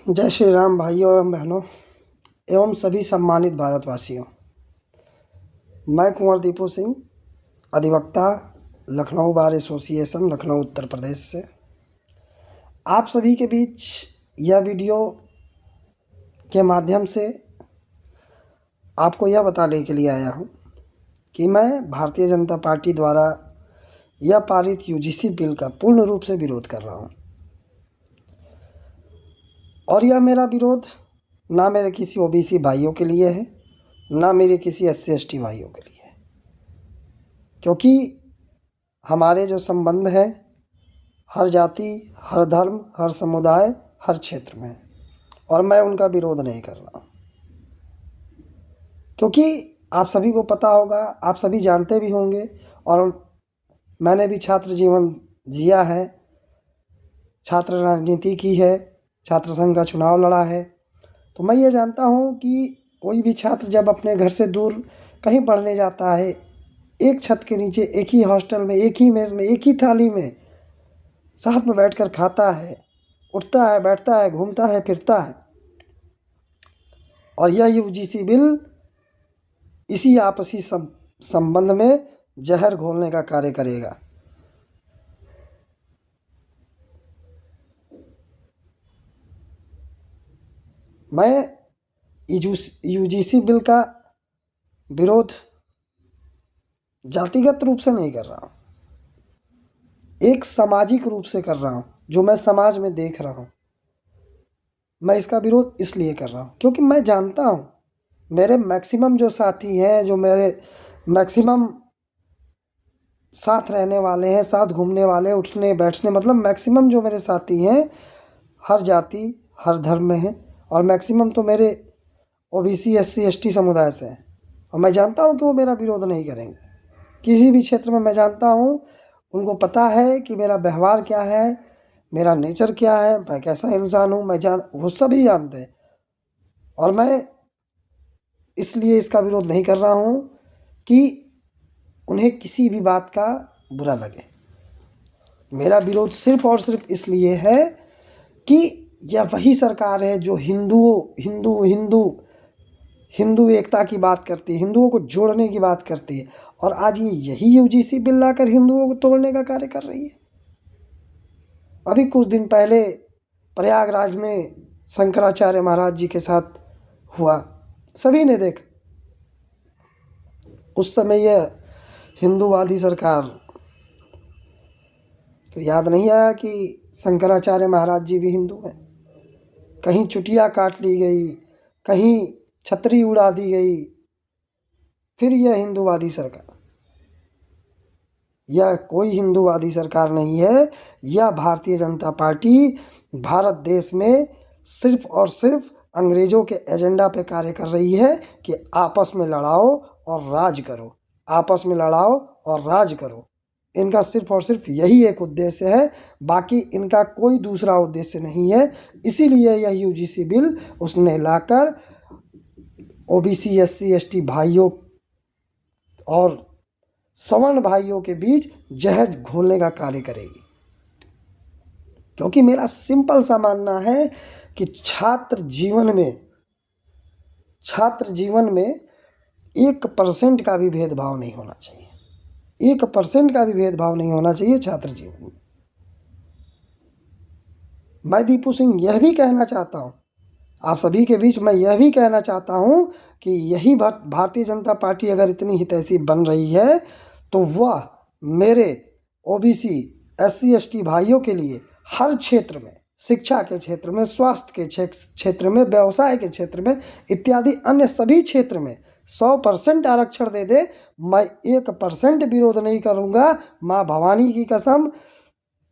जय श्री राम भाइयों एवं बहनों एवं सभी सम्मानित भारतवासियों। मैं कुंवर दीपू सिंह, अधिवक्ता, लखनऊ बार एसोसिएशन, लखनऊ उत्तर प्रदेश से आप सभी के बीच यह वीडियो के माध्यम से आपको यह बताने के लिए आया हूँ कि मैं भारतीय जनता पार्टी द्वारा यह पारित यूजीसी बिल का पूर्ण रूप से विरोध कर रहा हूँ। और यह मेरा विरोध ना मेरे किसी ओबीसी भाइयों के लिए है, ना मेरे किसी एससी एसटी भाइयों के लिए है, क्योंकि हमारे जो संबंध हैं हर जाति, हर धर्म, हर समुदाय, हर क्षेत्र में है और मैं उनका विरोध नहीं कर रहा हूँ। क्योंकि आप सभी को पता होगा, आप सभी जानते भी होंगे और मैंने भी छात्र जीवन जिया है, छात्र राजनीति की है, छात्र संघ का चुनाव लड़ा है। तो मैं ये जानता हूँ कि कोई भी छात्र जब अपने घर से दूर कहीं पढ़ने जाता है, एक छत के नीचे, एक ही हॉस्टल में, एक ही मेज़ में, एक ही थाली में साथ में बैठकर खाता है, उठता है, बैठता है, घूमता है, फिरता है। और यह यूजीसी बिल इसी आपसी संबंध में जहर घोलने का कार्य करेगा। मैं यूजीसी बिल का विरोध जातिगत रूप से नहीं कर रहा हूँ, एक सामाजिक रूप से कर रहा हूँ। जो मैं समाज में देख रहा हूँ, मैं इसका विरोध इसलिए कर रहा हूँ क्योंकि मैं जानता हूँ मेरे मैक्सिमम जो साथी हैं, जो मेरे मैक्सिमम साथ रहने वाले हैं, साथ घूमने वाले, उठने बैठने, मतलब मैक्सिमम जो मेरे साथी हैं हर जाति, हर धर्म में हैं और मैक्सिमम तो मेरे ओबीसी, एससी, एसटी समुदाय से हैं। और मैं जानता हूँ कि वो मेरा विरोध नहीं करेंगे किसी भी क्षेत्र में। मैं जानता हूँ, उनको पता है कि मेरा व्यवहार क्या है, मेरा नेचर क्या है, मैं कैसा इंसान हूँ, वो सभी जानते हैं। और मैं इसलिए इसका विरोध नहीं कर रहा हूँ कि उन्हें किसी भी बात का बुरा लगे। मेरा विरोध सिर्फ और सिर्फ इसलिए है कि यह वही सरकार है जो हिंदू एकता की बात करती है, हिंदुओं को जोड़ने की बात करती है। और आज ये यही यूजीसी बिल लाकर हिंदुओं को तोड़ने का कार्य कर रही है। अभी कुछ दिन पहले प्रयागराज में शंकराचार्य महाराज जी के साथ हुआ, सभी ने देखा। उस समय यह हिंदूवादी सरकार तो याद नहीं आया कि शंकराचार्य महाराज जी भी हिंदू हैं। कहीं चुटिया काट ली गई, कहीं छतरी उड़ा दी गई। फिर यह हिंदूवादी सरकार, यह कोई हिंदूवादी सरकार नहीं है। यह भारतीय जनता पार्टी भारत देश में सिर्फ और सिर्फ अंग्रेज़ों के एजेंडा पे कार्य कर रही है कि आपस में लड़ाओ और राज करो, आपस में लड़ाओ और राज करो। इनका सिर्फ और सिर्फ यही एक उद्देश्य है, बाकी इनका कोई दूसरा उद्देश्य नहीं है। इसीलिए यह यूजीसी बिल उसने लाकर ओबीसी, एससी, एसटी भाइयों और सवर्ण भाइयों के बीच जहर घोलने का कार्य करेगी। क्योंकि मेरा सिंपल सा मानना है कि छात्र जीवन में 1% का भी भेदभाव नहीं होना चाहिए, 1% का भी भेदभाव नहीं होना चाहिए छात्र जीवन में। मैं दीपू सिंह यह भी कहना चाहता हूँ, आप सभी के बीच मैं यह भी कहना चाहता हूँ कि यही भारतीय जनता पार्टी अगर इतनी हितैषी बन रही है तो वह मेरे ओबीसी, एससी, एसटी भाइयों के लिए हर क्षेत्र में, शिक्षा के क्षेत्र में, स्वास्थ्य के क्षेत्र में, व्यवसाय के क्षेत्र में इत्यादि अन्य सभी क्षेत्र में 100% आरक्षण दे दे। मैं 1% विरोध नहीं करूँगा। माँ भवानी की कसम,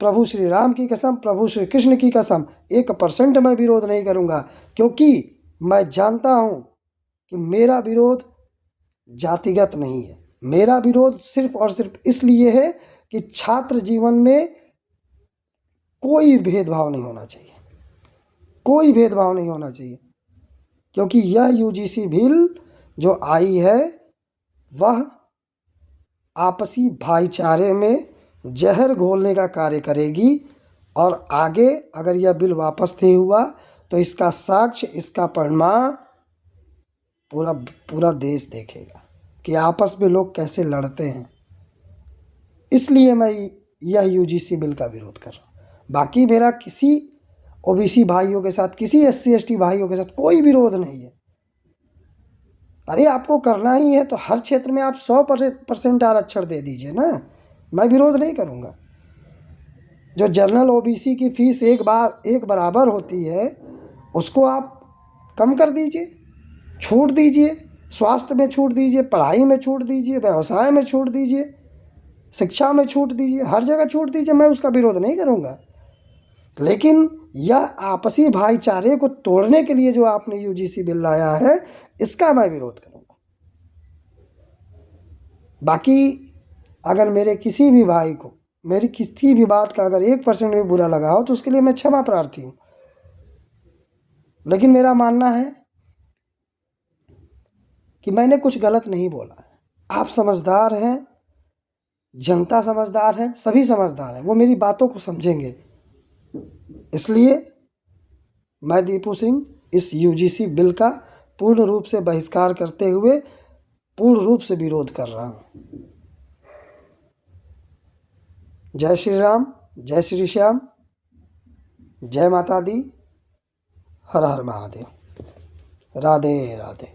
प्रभु श्री राम की कसम, प्रभु श्री कृष्ण की कसम, 1% मैं विरोध नहीं करूँगा। क्योंकि मैं जानता हूँ कि मेरा विरोध जातिगत नहीं है। मेरा विरोध सिर्फ और सिर्फ इसलिए है कि छात्र जीवन में कोई भेदभाव नहीं होना चाहिए, कोई भेदभाव नहीं होना चाहिए। क्योंकि यह यूजीसी बिल जो आई है वह आपसी भाईचारे में जहर घोलने का कार्य करेगी। और आगे अगर यह बिल वापस नहीं हुआ तो इसका साक्ष्य, इसका परिणाम पूरा पूरा देश देखेगा कि आपस में लोग कैसे लड़ते हैं। इसलिए मैं यह यूजीसी बिल का विरोध कर रहा हूँ। बाकी मेरा किसी ओबीसी भाइयों के साथ, किसी एससी एसटी भाइयों के साथ कोई विरोध नहीं है। अरे आपको करना ही है तो हर क्षेत्र में आप 100% आरक्षण दे दीजिए ना, मैं विरोध नहीं करूँगा। जो जनरल ओबीसी की फीस एक बराबर होती है उसको आप कम कर दीजिए, छूट दीजिए, स्वास्थ्य में छूट दीजिए, पढ़ाई में छूट दीजिए, व्यवसाय में छूट दीजिए, शिक्षा में छूट दीजिए, हर जगह छूट दीजिए, मैं उसका विरोध नहीं करूँगा। लेकिन यह आपसी भाईचारे को तोड़ने के लिए जो आपने यूजीसी बिल लाया है, इसका मैं विरोध करूँगा। बाकी अगर मेरे किसी भी भाई को मेरी किसी भी बात का अगर 1% भी बुरा लगा हो तो उसके लिए मैं क्षमा प्रार्थी हूँ। लेकिन मेरा मानना है कि मैंने कुछ गलत नहीं बोला है। आप समझदार हैं, जनता समझदार है, सभी समझदार हैं, वो मेरी बातों को समझेंगे। इसलिए मैं दीपू सिंह इस यूजीसी बिल का पूर्ण रूप से बहिष्कार करते हुए पूर्ण रूप से विरोध कर रहा हूँ। जय श्री राम, जय श्री श्याम, जय माता दी, हर हर महादेव, राधे राधे।